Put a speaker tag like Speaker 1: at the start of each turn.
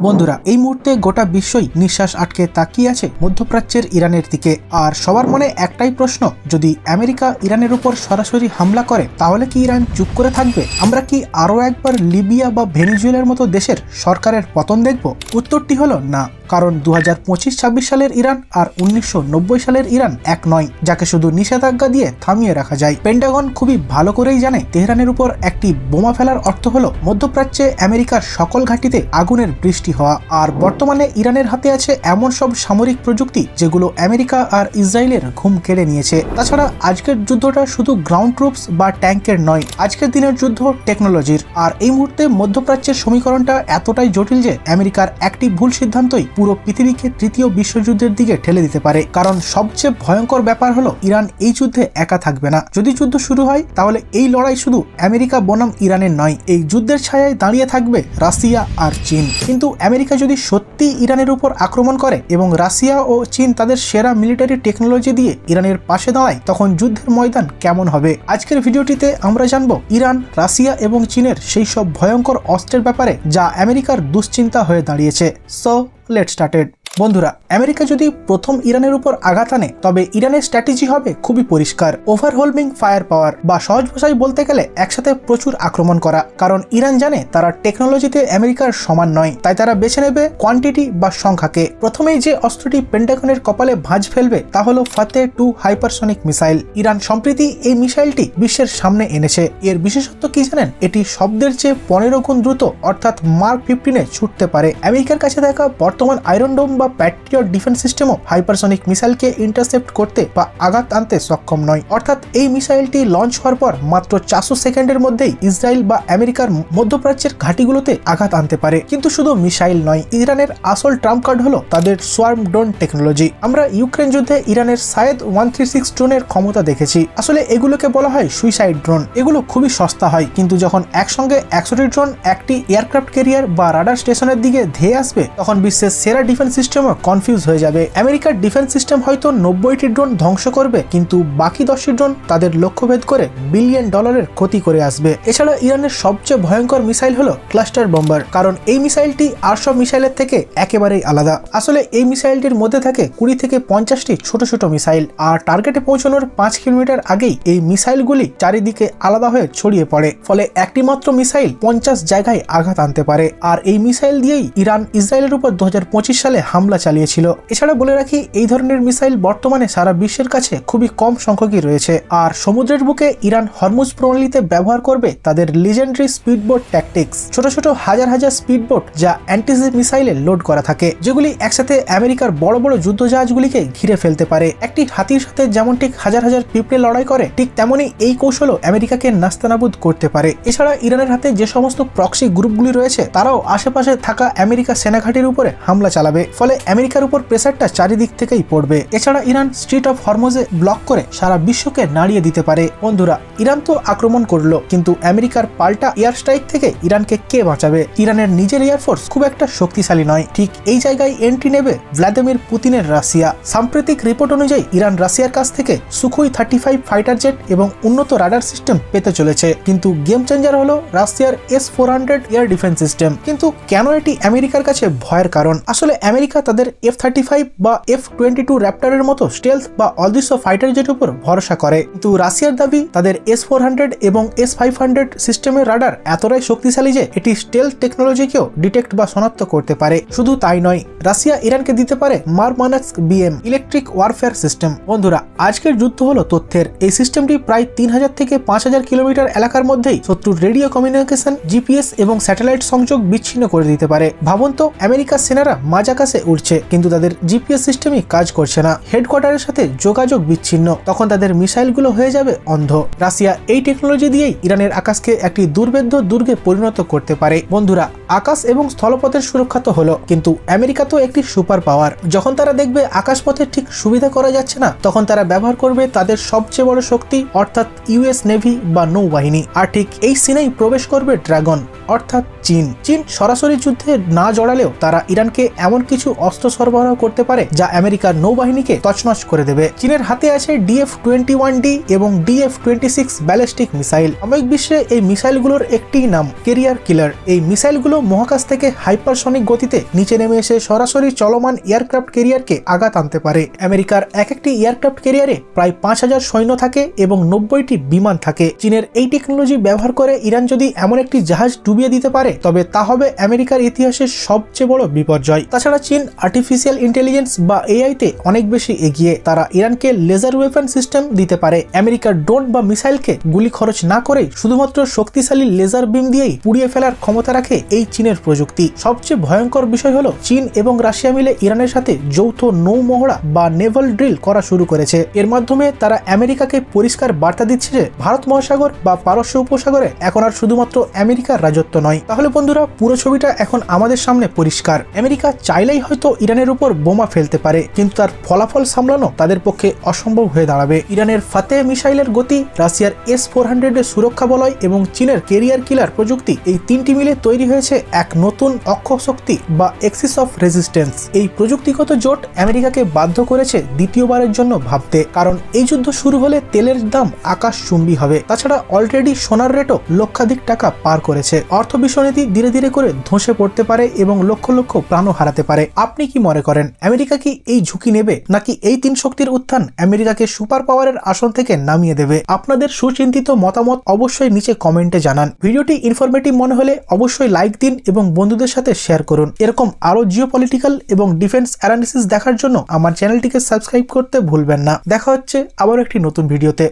Speaker 1: বন্ধুরা, এই মুহূর্তে গোটা বিশ্বই নিঃশ্বাস আটকে তাকিয়ে আছে মধ্যপ্রাচ্যের ইরানের দিকে। আর সবার মনে একটাই প্রশ্ন, যদি আমেরিকা ইরানের উপর সরাসরি হামলা করে তাহলে কি ইরান চুপ করে থাকবে? আমরা কি আরও একবার লিবিয়া বা ভেনেজুয়েলার মতো দেশের সরকারের পতন দেখব? উত্তরটি হলো না, কারণ 2025-26 সালের ইরান আর 1990 সালের ইরান এক নয়, যাকে শুধু নিষেধাজ্ঞা দিয়ে থামিয়ে রাখা যায়। পেন্টাগন খুবই ভালো করেই জানে তেহরানের উপর একটি বোমা ফেলার অর্থ হলো মধ্যপ্রাচ্যে আমেরিকার সকল ঘাঁটিতে আগুনের বৃষ্টি হওয়া। আর বর্তমানে ইরানের হাতে আছে এমন সব সামরিক প্রযুক্তি যেগুলো আমেরিকা আর ইসরায়েলের ঘুম কেড়ে নিয়েছে। তাছাড়া আজকের যুদ্ধটা শুধু গ্রাউন্ড ট্রুপস বা ট্যাঙ্কের নয়, আজকের দিনের যুদ্ধ টেকনোলজির। আর এই মুহূর্তে মধ্যপ্রাচ্যের সমীকরণটা এতটাই জটিল যে আমেরিকার একটি ভুল সিদ্ধান্তই পুরো পৃথিবীকে তৃতীয় বিশ্বযুদ্ধের দিকে ঠেলে দিতে পারে। কারণ সবচেয়ে ভয়ঙ্কর ব্যাপার হলো ইরান এই যুদ্ধে একা থাকবে না। যদি যুদ্ধ শুরু হয় তাহলে এই লড়াই শুধু আমেরিকা বনাম ইরানের নয়, এই যুদ্ধের ছায়ায় দাঁড়িয়ে থাকবে রাশিয়া আর চীন। কিন্তু আমেরিকা যদি সত্যি ইরানের উপর আক্রমণ করে এবং রাশিয়া ও চীন তাদের সেরা মিলিটারি টেকনোলজি দিয়ে ইরানের পাশে দাঁড়ায়, তখন যুদ্ধের ময়দান কেমন হবে? আজকের ভিডিওটিতে আমরা জানবো ইরান, রাশিয়া এবং চীনের সেই সব ভয়ঙ্কর অস্ত্রের ব্যাপারে যা আমেরিকার দুশ্চিন্তা হয়ে দাঁড়িয়েছে। So let's started. বন্ধুরা, আমেরিকা যদি প্রথম ইরানের উপর আঘাত আনে তবে ইরানের স্ট্র্যাটেজি হবে খুবই পরিষ্কার, ওভারহোলমিং ফায়ার পাওয়ার, বা সহজ ভাষায় বলতে গেলে একসাথে প্রচুর আক্রমণ করা। কারণ ইরান জানে তারা টেকনোলজিতে আমেরিকার সমান নয়, তাই তারা বেছে নেবে কোয়ান্টিটি বা সংখ্যাকে। প্রথমেই যে অস্ত্রটি পেন্টাগনের কপালে ভাঁজ ফেলবে তা হলো ফাতে 2 হাইপারসনিক মিসাইল। ইরান সম্প্রতি এই মিসাইলটি বিশ্বের সামনে এনেছে। এর বিশেষত্ব কি জানেন? এটি শব্দের চেয়ে 15 গুণ দ্রুত, অর্থাৎ মার্ক 15-এ ছুটতে পারে। আমেরিকার কাছে থাকা বর্তমান আয়রন ডোম বা প্যাট্রিয়ট ডিফেন্স সিস্টেমও হাইপারসনিক মিসাইলকে ইন্টারসেপ্ট করতে বা আঘাত আনতে সক্ষম নয়। অর্থাৎ এই মিসাইলটি লঞ্চ হওয়ার পর মাত্র 400 সেকেন্ডের মধ্যেই ইসরায়েল বা আমেরিকার মধ্যপ্রাচ্যের ঘাঁটিগুলোতে আঘাত আনতে পারে। কিন্তু শুধু মিসাইল নয়, ইরানের আসল ট্রাম্প কার্ড হলো তাদের সোয়ার্ম ড্রোন টেকনোলজি। আমরা ইউক্রেন যুদ্ধে ইরানের সায়েদ 136 ড্রোনের ক্ষমতা দেখেছি। আসলে এগুলোকে বলা হয় সুইসাইড ড্রোন। এগুলো খুবই সস্তা হয়, কিন্তু যখন একসঙ্গে 100টি ড্রোন একটি এয়ারক্রাফট ক্যারিয়ার বা রাডার স্টেশনের দিকে ধেয়ে আসবে, তখন বিশ্বের সেরা ডিফেন্স সিস্টেম কনফিউজ হয়ে যাবে। আমেরিকার ডিফেন্স সিস্টেম হয়তো 90টি ড্রোন ধ্বংস করবে, কিন্তু বাকি 10টি ড্রোন তাদের লক্ষ্যভেদ করে বিলিয়ন ডলারের ক্ষতি করে আসবে। এছাড়া ইরানের সবচেয়ে ভয়ঙ্কর মিসাইল হলো ক্লাস্টার বম্বার, কারণ এই মিসাইলটি আর সব মিসাইলের থেকে একেবারেই আলাদা। আসলে এই মিসাইলটির মধ্যে থাকে 20 থেকে 50টি ছোট ছোট মিসাইল, আর টার্গেটে পৌঁছানোর 5 কিলোমিটার আগেই এই মিসাইলগুলি চারিদিকে আলাদা হয়ে ছড়িয়ে পড়ে। ফলে একটি মাত্র মিসাইল 50 জায়গায় আঘাত আনতে পারে। আর এই মিসাইল দিয়েই ইরান ইসরায়েলের উপর 2025 সালে হামলা চালিয়েছিল। এছাড়া বলে রাখি, এই ধরনের মিসাইল বর্তমানে সারা বিশ্বের কাছে খুবই কম সংখ্যকই রয়েছে। আর সমুদ্রের বুকে ইরান হরমুজ প্রণালীতে ব্যবহার করবে তাদের লিজেন্ডারি স্পিডবোট ট্যাকটিক্স, ছোট ছোট হাজার হাজার স্পিডবোট যা অ্যান্টিশিপ মিসাইলে লোড করা থাকে, যেগুলি একসাথে আমেরিকার বড় বড় যুদ্ধজাহাজগুলিকে ঘিরে ফেলতে পারে। একটি হাতির সাথে যেমন ঠিক হাজার হাজার পিঁপড়ে লড়াই করে, ঠিক তেমনই এই কৌশলও আমেরিকাকে নাস্তানাবুদ করতে পারে। এছাড়া ইরানের হাতে যে সমস্ত প্রক্সি গ্রুপগুলি রয়েছে তারাও আশেপাশে থাকা আমেরিকা সেনাঘাটির উপরে হামলা চালাবে, ফলে আমেরিকার উপর প্রেসারটা চারিদিক থেকেই পড়বে। এছাড়া ইরান স্ট্রিট অফ হরমুজে ব্লক করে সারা বিশ্বকে নাড়িয়ে দিতে পারে। বন্ধুরা, ইরান তো আক্রমণ করলো, কিন্তু আমেরিকার পাল্টা এয়ার স্ট্রাইক থেকে ইরানকে কে বাঁচাবে? ইরানের নিজের এয়ারফোর্স খুব একটা শক্তিশালী নয়। ঠিক এই জায়গায় এন্ট্রি নেবে ভ্লাদিমির পুতিনের রাশিয়া। সাম্প্রতিক রিপোর্ট অনুযায়ী ইরান রাশিয়ার কাছ থেকে সুখোই 35 ফাইটার জেট এবং উন্নত রাডার সিস্টেম পেতে চলেছে। কিন্তু গেম চেঞ্জার হলো রাশিয়ার S-400 এয়ার ডিফেন্স সিস্টেম। কিন্তু কেন এটি আমেরিকার কাছে ভয়ের কারণ? আসলে আমেরিকা তাদের F-35 বা F-22 র্যাপ্টরের মতো স্টেলথ বা অদৃশ্য ফাইটার জেটের উপর ভরসা করে, কিন্তু রাশিয়ার দাবি তাদের S-400 এবং S-500 সিস্টেমের রাডার এতটাই শক্তিশালী যে এটি স্টেলথ টেকনোলজিকেও ডিটেক্ট বা শনাক্ত করতে পারে। শুধু তাই নয়, রাশিয়া ইরানকে দিতে পারে মারমানাক্স BM ইলেকট্রিক ওয়ারফেয়ার সিস্টেম। বন্ধুরা, আজকের যুদ্ধ হলো তথ্যের। এই সিস্টেমটি প্রায় 3000 থেকে 5000 কিলোমিটার এলাকার মধ্যেই শত্রুর রেডিও কমিউনিকেশন, GPS এবং স্যাটেলাইট সংযোগ বিচ্ছিন্ন করে দিতে পারে। ভাবুন তো, আমেরিকার সেনারা মাঝ আকাশে উঠছে, কিন্তু তাদের GPS সিস্টেমই কাজ করছে না, হেডকোয়ার্টারের সাথে যোগাযোগ বিচ্ছিন্ন। তখন তাদের মিসাইলগুলো হয়ে যাবে অন্ধ। রাশিয়া এই টেকনোলজি দিয়েই ইরানের আকাশকে একটি দুর্ভেদ্য দুর্গে পরিণত করতে পারে। বন্ধুরা, আকাশ এবং স্থলপথের সুরক্ষা তো হলো, কিন্তু আমেরিকা তো একটি সুপার পাওয়ার। যখন তারা দেখবে আকাশপথে ঠিক সুবিধা করা যাচ্ছে না, তখন তারা ব্যবহার করবে তাদের সবচেয়ে বড় শক্তি, অর্থাৎ US নেভি বা নৌবাহিনী। আর ঠিক এই সিনেই প্রবেশ করবে ড্রাগন, অর্থাৎ চীন। চীন সরাসরি যুদ্ধে না জড়ালেও তারা ইরানকে এমন কিছু অস্ত্র সরবরাহ করতে পারে যা আমেরিকার নৌবাহিনীকে তছনছ করে দেবে। চীনের হাতে আছে DF-21D এবং DF-26 ব্যালিস্টিক মিসাইল। সাময়িক বিশ্বে এই মিসাইলগুলোর একটিই নাম ক্যারিয়ার কিলার। এই মিসাইলগুলো মহাকাশ থেকে হাইপারসনিক গতিতে নিচে নেমে এসে সরাসরি চলমান এয়ারক্রাফট ক্যারিয়ারকে আঘাত আনতে পারে। আমেরিকার এক একটি এয়ারক্রাফট ক্যারিয়ারে প্রায় 5000 সৈন্য থাকে এবং 90টি বিমান থাকে। চীনের এই টেকনোলজি ব্যবহার করে ইরান যদি এমন একটি জাহাজ ডুবিয়ে দিতে পারে তবে তা হবে আমেরিকার ইতিহাসের সবচেয়ে বড় বিপর্যয়। তাছাড়া চীন আর্টিফিশিয়াল ইন্টেলিজেন্স বা AI তে অনেক বেশি এগিয়ে। তারা ইরানকে লেজার ওয়েপন সিস্টেম দিতে পারে। আমেরিকার ড্রোন বা মিসাইলকে গুলি খরচ না করে শুধুমাত্র শক্তিশালী লেজার বিম দিয়েই পুড়িয়ে ফেলার ক্ষমতা রাখে এই চীনের প্রযুক্তি। সবচেয়ে ভয়ঙ্কর বিষয় হলো চীন এবং রাশিয়া মিলে ইরানের সাথে যৌথ নৌ মহড়া বা নেভাল ড্রিল করা শুরু করেছে। এর মাধ্যমে তারা আমেরিকাকে পরিষ্কার বার্তা দিচ্ছে যে ভারত মহাসাগর বা পারস্য উপসাগরে এখন আর শুধুমাত্র আমেরিকার রাজত্ব নয়। তাহলে বন্ধুরা, পুরো ছবিটা এখন আমাদের সামনে পরিষ্কার। আমেরিকা চাইলেই হয়তো ইরানের উপর বোমা ফেলতে পারে, কিন্তু তার ফলাফল সামলানো তাদের পক্ষে অসম্ভব হয়ে দাঁড়াবে। ইরানের ফাতেহ মিসাইলের গতি, রাশিয়ার S-400 এর সুরক্ষা বলয় এবং চীনের ক্যারিয়ার কিলার প্রযুক্তি, এই তিনটি মিলে তৈরি হয়েছে এক নতুন অক্ষ শক্তি বা এক্সিস অফ রেজিস্ট্যান্স। এই প্রযুক্তিগত জোট আমেরিকাকে বাধ্য করেছে দ্বিতীয়বারের জন্য ভাবতে, কারণ এই যুদ্ধ শুরু হলে তেলের দাম আকাশচুম্বী হবে। তাছাড়া অলরেডি সোনার রেটও লক্ষাধিক টাকা পার করেছে। অর্থ বিশ্বনীতি ধীরে ধীরে করে ধসে পড়তে পারে এবং লক্ষ লক্ষ প্রাণও হারাতে পারে। আপনি কি মনে করেন, আমেরিকা কি এই ঝুঁকি নেবে, নাকি এই তিন শক্তির উত্থান আমেরিকাকে সুপার পাওয়ারের আসন থেকে নামিয়ে দেবে? আপনাদের সুচিন্তিত মতামত অবশ্যই নিচে কমেন্টে জানান। ভিডিওটি ইনফরমেটিভ মনে হলে অবশ্যই লাইক দিন এবং বন্ধুদের সাথে শেয়ার করুন। এরকম আরো জিওপলিটিক্যাল এবং ডিফেন্স অ্যানালিসিস দেখার জন্য আমার চ্যানেলটিকে সাবস্ক্রাইব করতে ভুলবেন না। দেখা হচ্ছে আবার একটি নতুন ভিডিওতে।